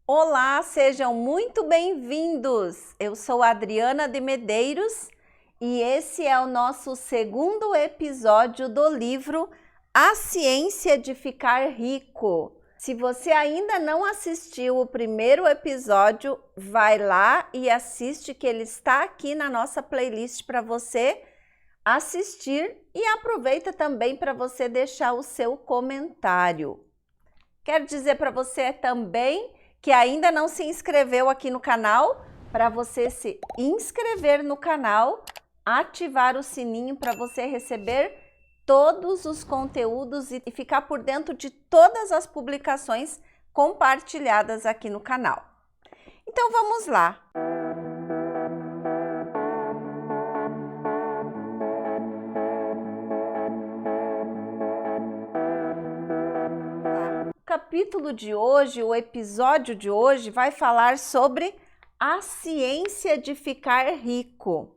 Olá, sejam muito bem-vindos! Eu sou Adriana de Medeiros e esse é o nosso segundo episódio do livro A Ciência de Ficar Rico. Se você ainda não assistiu o primeiro episódio, vai lá e assiste, que ele está aqui na nossa playlist para você assistir, e aproveita também para você deixar o seu comentário. Quero dizer para você também que ainda não se inscreveu aqui no canal, para você se inscrever no canal, ativar o sininho para você receber todos os conteúdos e ficar por dentro de todas as publicações compartilhadas aqui no canal. Então vamos lá! O capítulo de hoje, o episódio de hoje, vai falar sobre a ciência de ficar rico.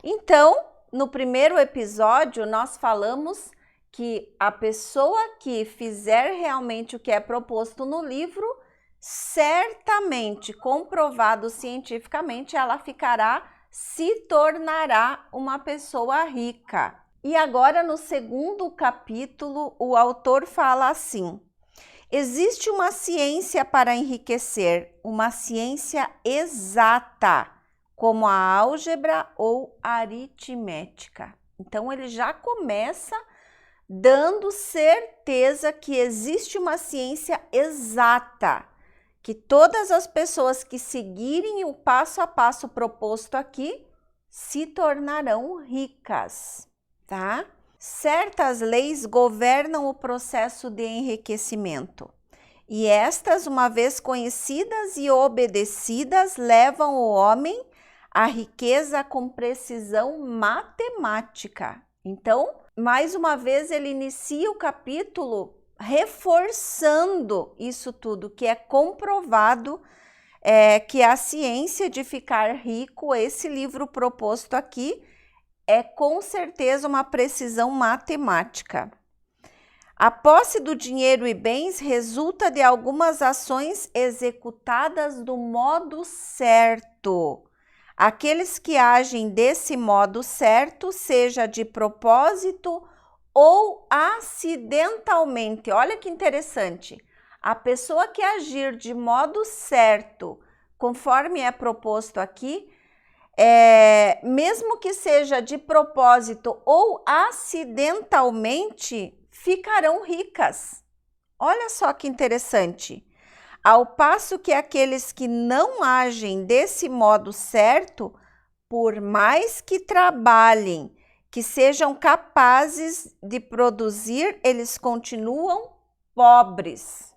Então, no primeiro episódio, nós falamos que a pessoa que fizer realmente o que é proposto no livro, certamente, comprovado cientificamente, ela se tornará uma pessoa rica. E agora, no segundo capítulo, o autor fala assim: existe uma ciência para enriquecer, uma ciência exata, como a álgebra ou a aritmética. Então, ele já começa dando certeza que existe uma ciência exata, que todas as pessoas que seguirem o passo a passo proposto aqui se tornarão ricas, tá? Certas leis governam o processo de enriquecimento, e estas, uma vez conhecidas e obedecidas, levam o homem à riqueza com precisão matemática. Então, mais uma vez, ele inicia o capítulo reforçando isso tudo, que é comprovado, que a ciência de ficar rico, esse livro proposto aqui, é com certeza uma precisão matemática. A posse do dinheiro e bens resulta de algumas ações executadas do modo certo. Aqueles que agem desse modo certo, seja de propósito ou acidentalmente. Olha que interessante. A pessoa que agir de modo certo, conforme é proposto aqui, mesmo que seja de propósito ou acidentalmente, ficarão ricas. Olha só que interessante. Ao passo que aqueles que não agem desse modo certo, por mais que trabalhem, que sejam capazes de produzir, eles continuam pobres.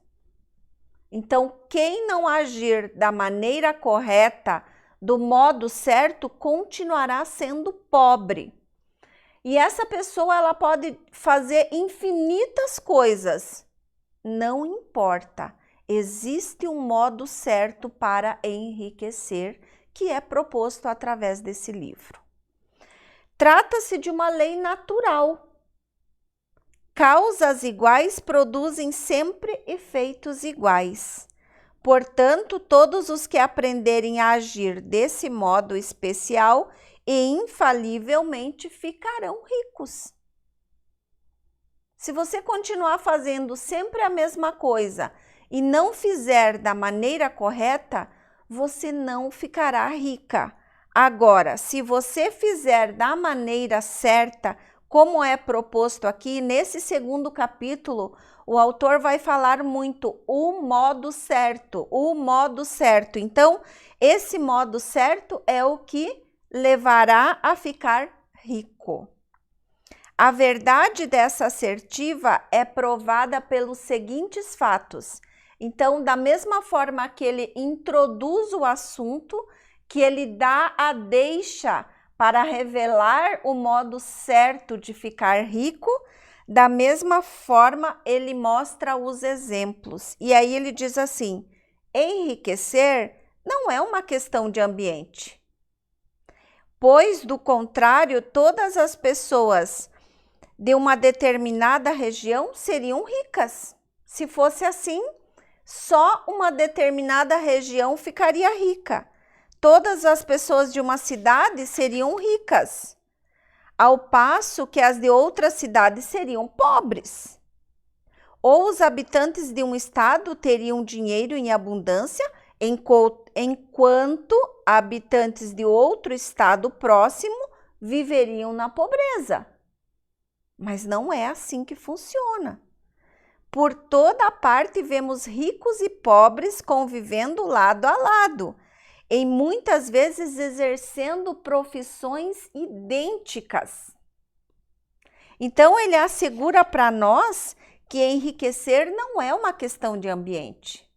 Então, quem não agir da maneira correta, do modo certo, continuará sendo pobre. E essa pessoa, ela pode fazer infinitas coisas. Não importa. Existe um modo certo para enriquecer, que é proposto através desse livro. Trata-se de uma lei natural. Causas iguais produzem sempre efeitos iguais. Portanto, todos os que aprenderem a agir desse modo especial e infalivelmente ficarão ricos. Se você continuar fazendo sempre a mesma coisa e não fizer da maneira correta, você não ficará rica. Agora, se você fizer da maneira certa, como é proposto aqui, nesse segundo capítulo, o autor vai falar muito o modo certo, o modo certo. Então, esse modo certo é o que levará a ficar rico. A verdade dessa assertiva é provada pelos seguintes fatos. Então, da mesma forma que ele introduz o assunto, que ele dá a deixa para revelar o modo certo de ficar rico, da mesma forma ele mostra os exemplos. E aí ele diz assim: enriquecer não é uma questão de ambiente, pois, do contrário, todas as pessoas de uma determinada região seriam ricas. Se fosse assim, só uma determinada região ficaria rica. Todas as pessoas de uma cidade seriam ricas, ao passo que as de outras cidades seriam pobres. Ou os habitantes de um estado teriam dinheiro em abundância, enquanto habitantes de outro estado próximo viveriam na pobreza. Mas não é assim que funciona. Por toda parte vemos ricos e pobres convivendo lado a lado, e muitas vezes exercendo profissões idênticas. Então ele assegura para nós que enriquecer não é uma questão de ambiente.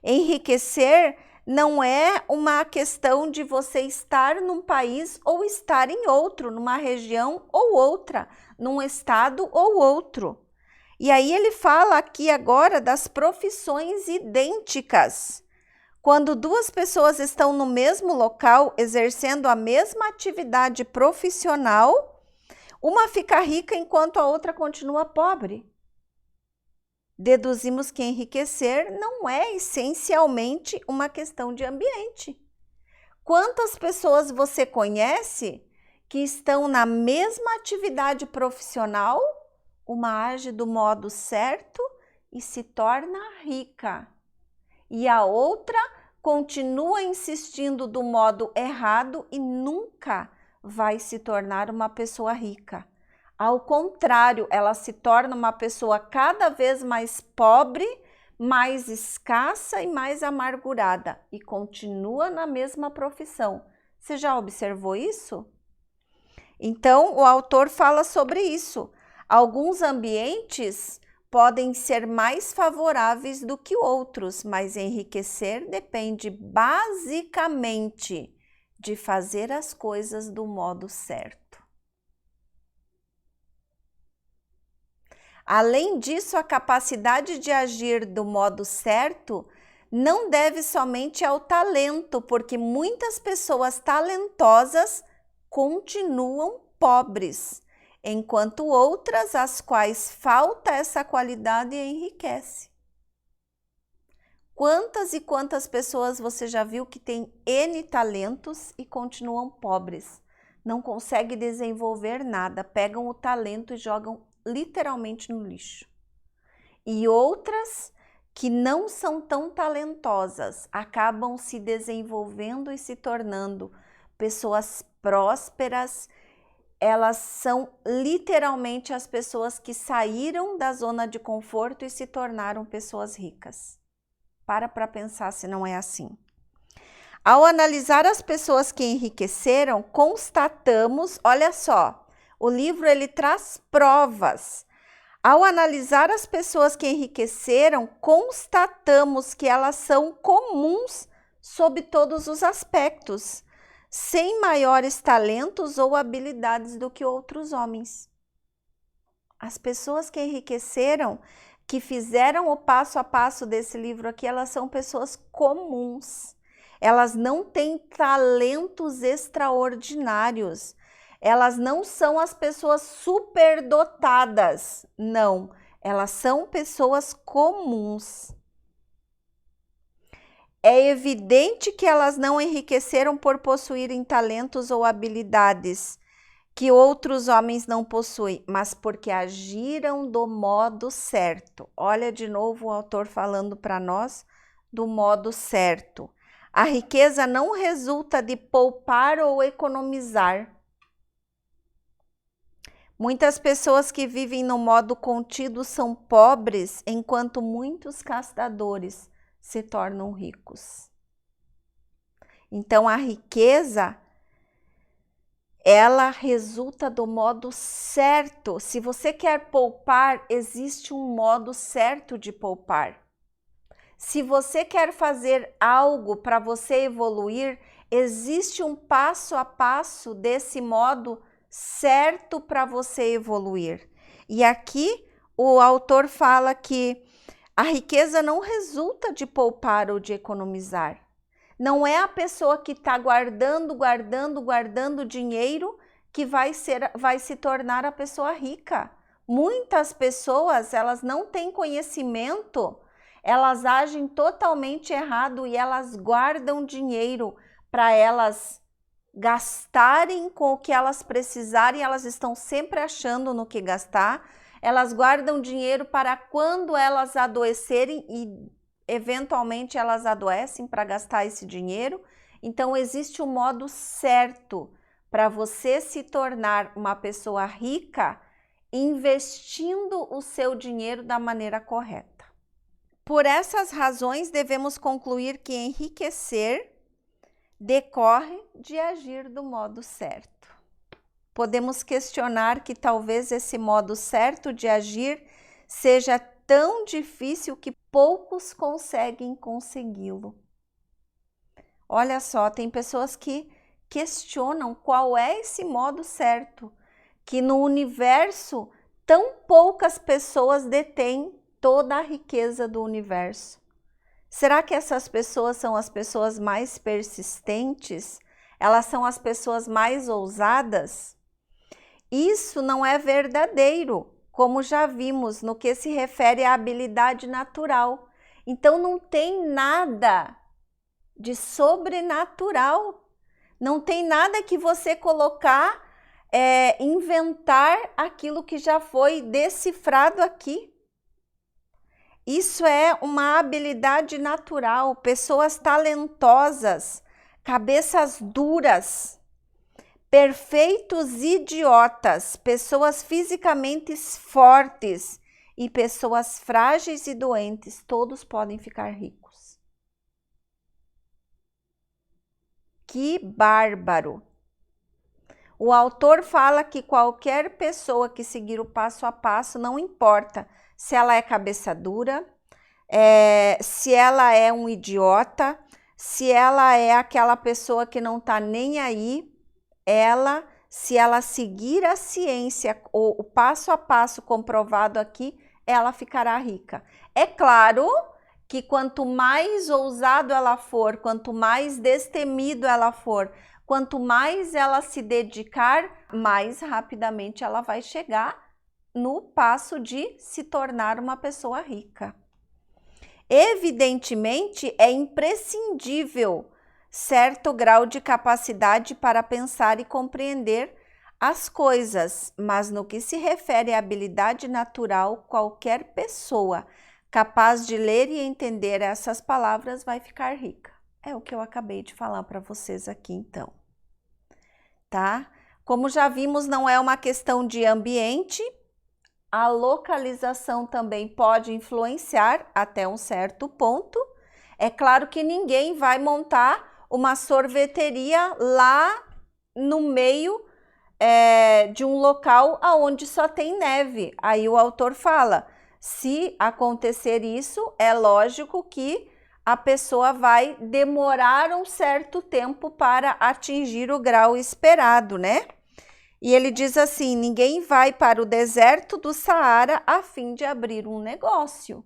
Enriquecer não é uma questão de você estar num país ou estar em outro, numa região ou outra, num estado ou outro. E aí ele fala aqui agora das profissões idênticas. Quando duas pessoas estão no mesmo local, exercendo a mesma atividade profissional, uma fica rica enquanto a outra continua pobre. Deduzimos que enriquecer não é essencialmente uma questão de ambiente. Quantas pessoas você conhece que estão na mesma atividade profissional, uma age do modo certo e se torna rica, e a outra continua insistindo do modo errado e nunca vai se tornar uma pessoa rica? Ao contrário, ela se torna uma pessoa cada vez mais pobre, mais escassa e mais amargurada, e continua na mesma profissão. Você já observou isso? Então, o autor fala sobre isso. Alguns ambientes podem ser mais favoráveis do que outros, mas enriquecer depende basicamente de fazer as coisas do modo certo. Além disso, a capacidade de agir do modo certo não deve somente ao talento, porque muitas pessoas talentosas continuam pobres, enquanto outras, às quais falta essa qualidade, enriquece. Quantas e quantas pessoas você já viu que têm N talentos e continuam pobres? Não conseguem desenvolver nada, pegam o talento e jogam literalmente no lixo. E outras que não são tão talentosas acabam se desenvolvendo e se tornando pessoas prósperas. Elas são literalmente as pessoas que saíram da zona de conforto e se tornaram pessoas ricas. Para pensar se não é assim. Ao analisar as pessoas que enriqueceram, constatamos, olha só, o livro ele traz provas. Ao analisar as pessoas que enriqueceram, constatamos que elas são comuns sob todos os aspectos, sem maiores talentos ou habilidades do que outros homens. As pessoas que enriqueceram, que fizeram o passo a passo desse livro aqui, elas são pessoas comuns. Elas não têm talentos extraordinários. Elas não são as pessoas superdotadas, não. Elas são pessoas comuns. É evidente que elas não enriqueceram por possuírem talentos ou habilidades que outros homens não possuem, mas porque agiram do modo certo. Olha de novo o autor falando para nós do modo certo. A riqueza não resulta de poupar ou economizar. Muitas pessoas que vivem no modo contido são pobres, enquanto muitos gastadores se tornam ricos. Então, a riqueza, ela resulta do modo certo. Se você quer poupar, existe um modo certo de poupar. Se você quer fazer algo para você evoluir, existe um passo a passo desse modo certo para você evoluir. E aqui o autor fala que a riqueza não resulta de poupar ou de economizar. Não é a pessoa que está guardando dinheiro que vai se tornar a pessoa rica. Muitas pessoas, elas não têm conhecimento, elas agem totalmente errado e elas guardam dinheiro para elas gastarem com o que elas precisarem, elas estão sempre achando no que gastar, elas guardam dinheiro para quando elas adoecerem e eventualmente elas adoecem para gastar esse dinheiro. Então existe um modo certo para você se tornar uma pessoa rica investindo o seu dinheiro da maneira correta. Por essas razões, devemos concluir que enriquecer decorre de agir do modo certo. Podemos questionar que talvez esse modo certo de agir seja tão difícil que poucos conseguem consegui-lo. Olha só, tem pessoas que questionam qual é esse modo certo, que no universo tão poucas pessoas detêm toda a riqueza do universo. Será que essas pessoas são as pessoas mais persistentes? Elas são as pessoas mais ousadas? Isso não é verdadeiro, como já vimos no que se refere à habilidade natural. Então não tem nada de sobrenatural. Não tem nada que você colocar, inventar aquilo que já foi decifrado aqui. Isso é uma habilidade natural, pessoas talentosas, cabeças duras, perfeitos idiotas, pessoas fisicamente fortes e pessoas frágeis e doentes, todos podem ficar ricos. Que bárbaro! O autor fala que qualquer pessoa que seguir o passo a passo, não importa se ela é cabeça dura, se ela é um idiota, se ela é aquela pessoa que não está nem aí, se ela seguir a ciência, o passo a passo comprovado aqui, ela ficará rica. É claro que quanto mais ousado ela for, quanto mais destemido ela for, quanto mais ela se dedicar, mais rapidamente ela vai chegar no passo de se tornar uma pessoa rica. Evidentemente, é imprescindível certo grau de capacidade para pensar e compreender as coisas, mas no que se refere à habilidade natural, qualquer pessoa capaz de ler e entender essas palavras vai ficar rica. É o que eu acabei de falar para vocês aqui, então. Tá? Como já vimos, não é uma questão de ambiente. A localização também pode influenciar até um certo ponto. É claro que ninguém vai montar uma sorveteria lá no meio de um local onde só tem neve. Aí o autor fala, se acontecer isso, é lógico que a pessoa vai demorar um certo tempo para atingir o grau esperado, né? E ele diz assim, ninguém vai para o deserto do Saara a fim de abrir um negócio.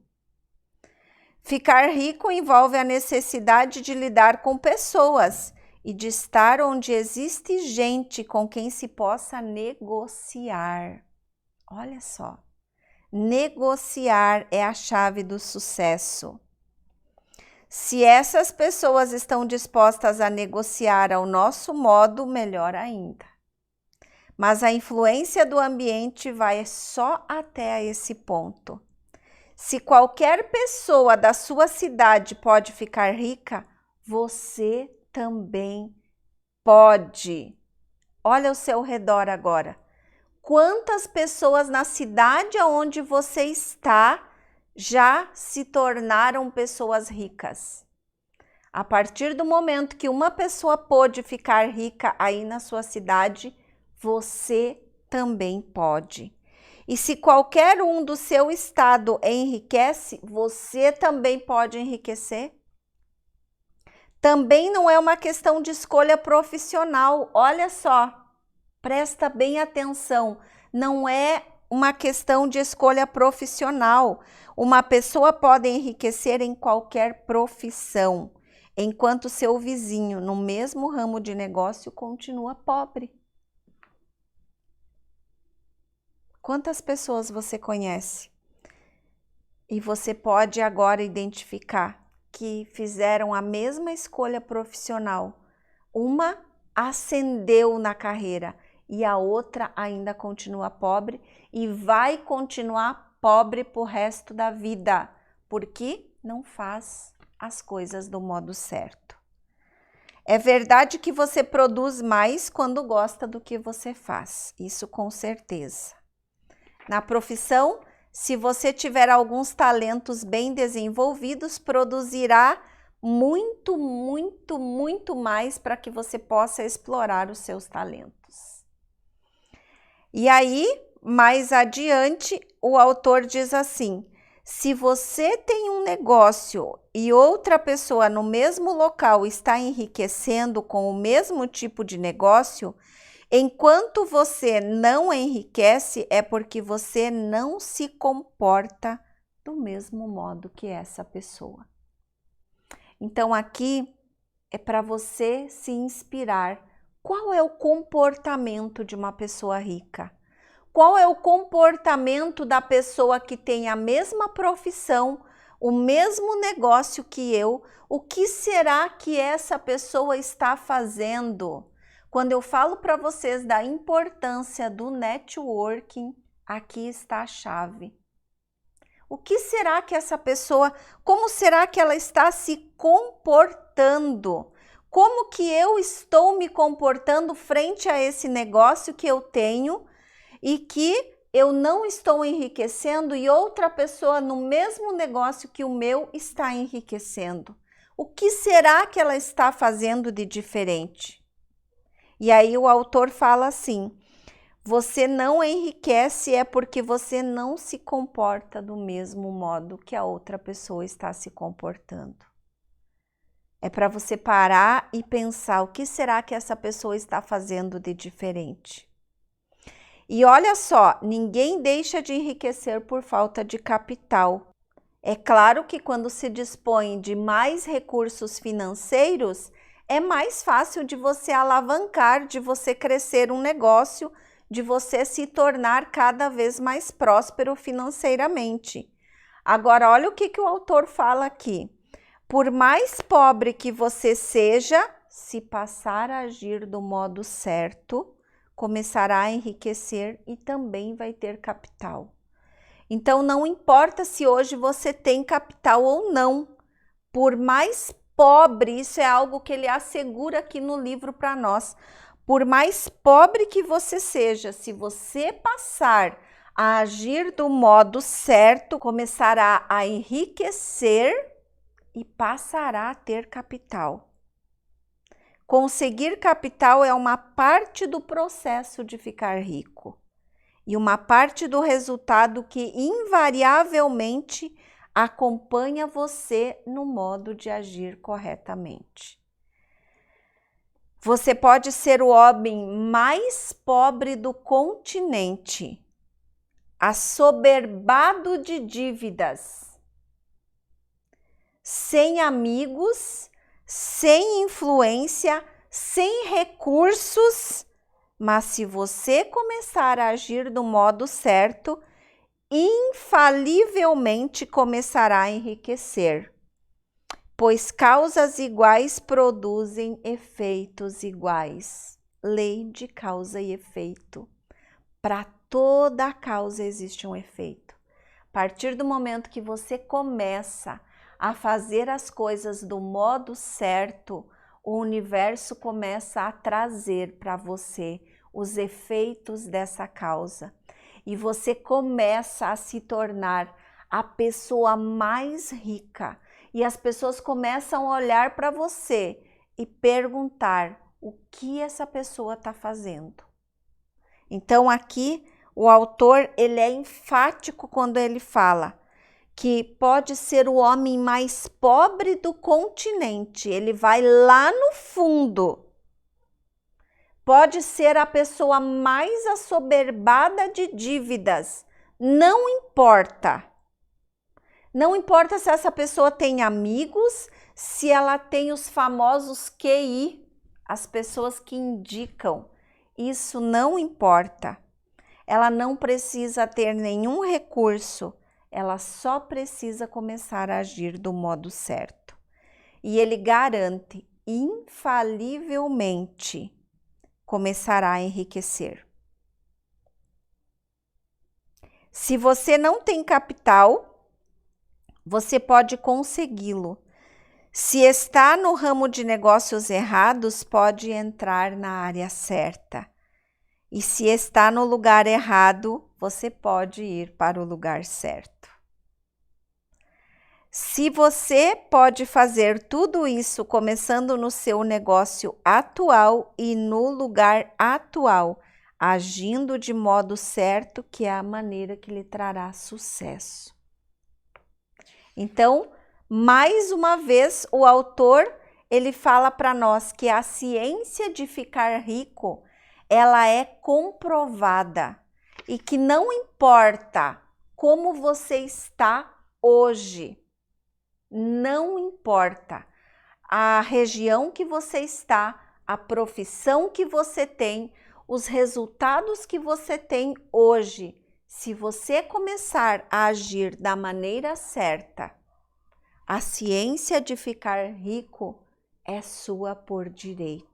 Ficar rico envolve a necessidade de lidar com pessoas e de estar onde existe gente com quem se possa negociar. Olha só, negociar é a chave do sucesso. Se essas pessoas estão dispostas a negociar ao nosso modo, melhor ainda. Mas a influência do ambiente vai só até esse ponto. Se qualquer pessoa da sua cidade pode ficar rica, você também pode. Olha ao seu redor agora. Quantas pessoas na cidade onde você está já se tornaram pessoas ricas? A partir do momento que uma pessoa pôde ficar rica aí na sua cidade, você também pode. E se qualquer um do seu estado enriquece, você também pode enriquecer. Também não é uma questão de escolha profissional. Olha só, presta bem atenção. Não é uma questão de escolha profissional. Uma pessoa pode enriquecer em qualquer profissão, enquanto seu vizinho, no mesmo ramo de negócio, continua pobre. Quantas pessoas você conhece E você pode agora identificar que fizeram a mesma escolha profissional. Uma ascendeu na carreira e a outra ainda continua pobre e vai continuar pobre pro resto da vida, porque não faz as coisas do modo certo. É verdade que você produz mais quando gosta do que você faz, isso com certeza. Na profissão, se você tiver alguns talentos bem desenvolvidos, produzirá muito, muito, muito mais para que você possa explorar os seus talentos. E aí, mais adiante, o autor diz assim: se você tem um negócio e outra pessoa no mesmo local está enriquecendo com o mesmo tipo de negócio, enquanto você não enriquece, é porque você não se comporta do mesmo modo que essa pessoa. Então, aqui é para você se inspirar. Qual é o comportamento de uma pessoa rica? Qual é o comportamento da pessoa que tem a mesma profissão, o mesmo negócio que eu? O que será que essa pessoa está fazendo? Quando eu falo para vocês da importância do networking, aqui está a chave. O que será que essa pessoa, como será que ela está se comportando? Como que eu estou me comportando frente a esse negócio que eu tenho e que eu não estou enriquecendo e outra pessoa no mesmo negócio que o meu está enriquecendo? O que será que ela está fazendo de diferente? E aí o autor fala assim: você não enriquece é porque você não se comporta do mesmo modo que a outra pessoa está se comportando. É para você parar e pensar o que será que essa pessoa está fazendo de diferente. E olha só, ninguém deixa de enriquecer por falta de capital. É claro que quando se dispõe de mais recursos financeiros, é mais fácil de você alavancar, de você crescer um negócio, de você se tornar cada vez mais próspero financeiramente. Agora, olha o que o autor fala aqui. Por mais pobre que você seja, se passar a agir do modo certo, começará a enriquecer e também vai ter capital. Então, não importa se hoje você tem capital ou não, por mais pobre, isso é algo que ele assegura aqui no livro para nós, por mais pobre que você seja, se você passar a agir do modo certo, começará a enriquecer e passará a ter capital. Conseguir capital é uma parte do processo de ficar rico e uma parte do resultado que invariavelmente acompanha você no modo de agir corretamente. Você pode ser o homem mais pobre do continente, assoberbado de dívidas, sem amigos, sem influência, sem recursos, mas se você começar a agir do modo certo, infalivelmente começará a enriquecer, pois causas iguais produzem efeitos iguais. Lei de causa e efeito. Para toda causa existe um efeito. A partir do momento que você começa a fazer as coisas do modo certo, o universo começa a trazer para você os efeitos dessa causa. E você começa a se tornar a pessoa mais rica. E as pessoas começam a olhar para você e perguntar o que essa pessoa está fazendo. Então aqui o autor ele é enfático quando ele fala que pode ser o homem mais pobre do continente, ele vai lá no fundo. Pode ser a pessoa mais assoberbada de dívidas, não importa. Não importa se essa pessoa tem amigos, se ela tem os famosos QI, as pessoas que indicam, isso não importa. Ela não precisa ter nenhum recurso. ela só precisa começar a agir do modo certo. E ele garante, infalivelmente, começará a enriquecer. Se você não tem capital, você pode consegui-lo. Se está no ramo de negócios errados, pode entrar na área certa. E se está no lugar errado, você pode ir para o lugar certo. Se você pode fazer tudo isso começando no seu negócio atual e no lugar atual, agindo de modo certo, que é a maneira que lhe trará sucesso. Então, mais uma vez, o autor, ele fala para nós que a ciência de ficar rico, ela é comprovada e que não importa como você está hoje, não importa a região que você está, a profissão que você tem, os resultados que você tem hoje, se você começar a agir da maneira certa, a ciência de ficar rico é sua por direito.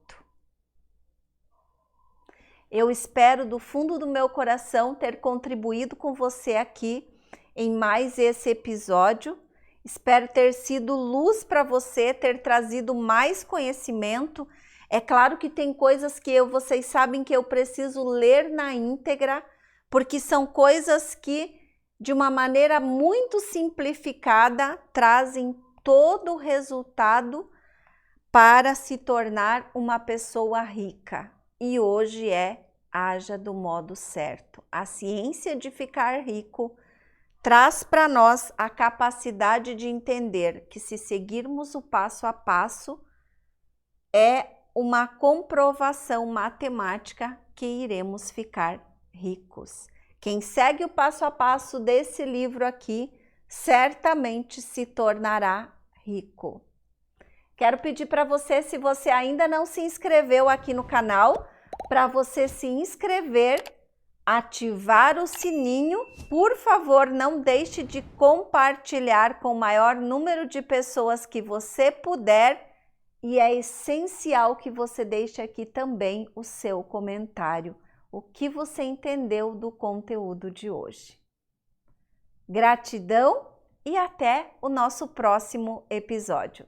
Eu espero do fundo do meu coração ter contribuído com você aqui em mais esse episódio. Espero ter sido luz para você, ter trazido mais conhecimento. É claro que tem coisas que vocês sabem que eu preciso ler na íntegra, porque são coisas que, de uma maneira muito simplificada, trazem todo o resultado para se tornar uma pessoa rica. E hoje haja do modo certo. A ciência de ficar rico traz para nós a capacidade de entender que, se seguirmos o passo a passo, é uma comprovação matemática que iremos ficar ricos. Quem segue o passo a passo desse livro aqui, certamente se tornará rico. Quero pedir para você, se você ainda não se inscreveu aqui no canal, para você se inscrever, ativar o sininho. Por favor, não deixe de compartilhar com o maior número de pessoas que você puder. E é essencial que você deixe aqui também o seu comentário, o que você entendeu do conteúdo de hoje. Gratidão e até o nosso próximo episódio.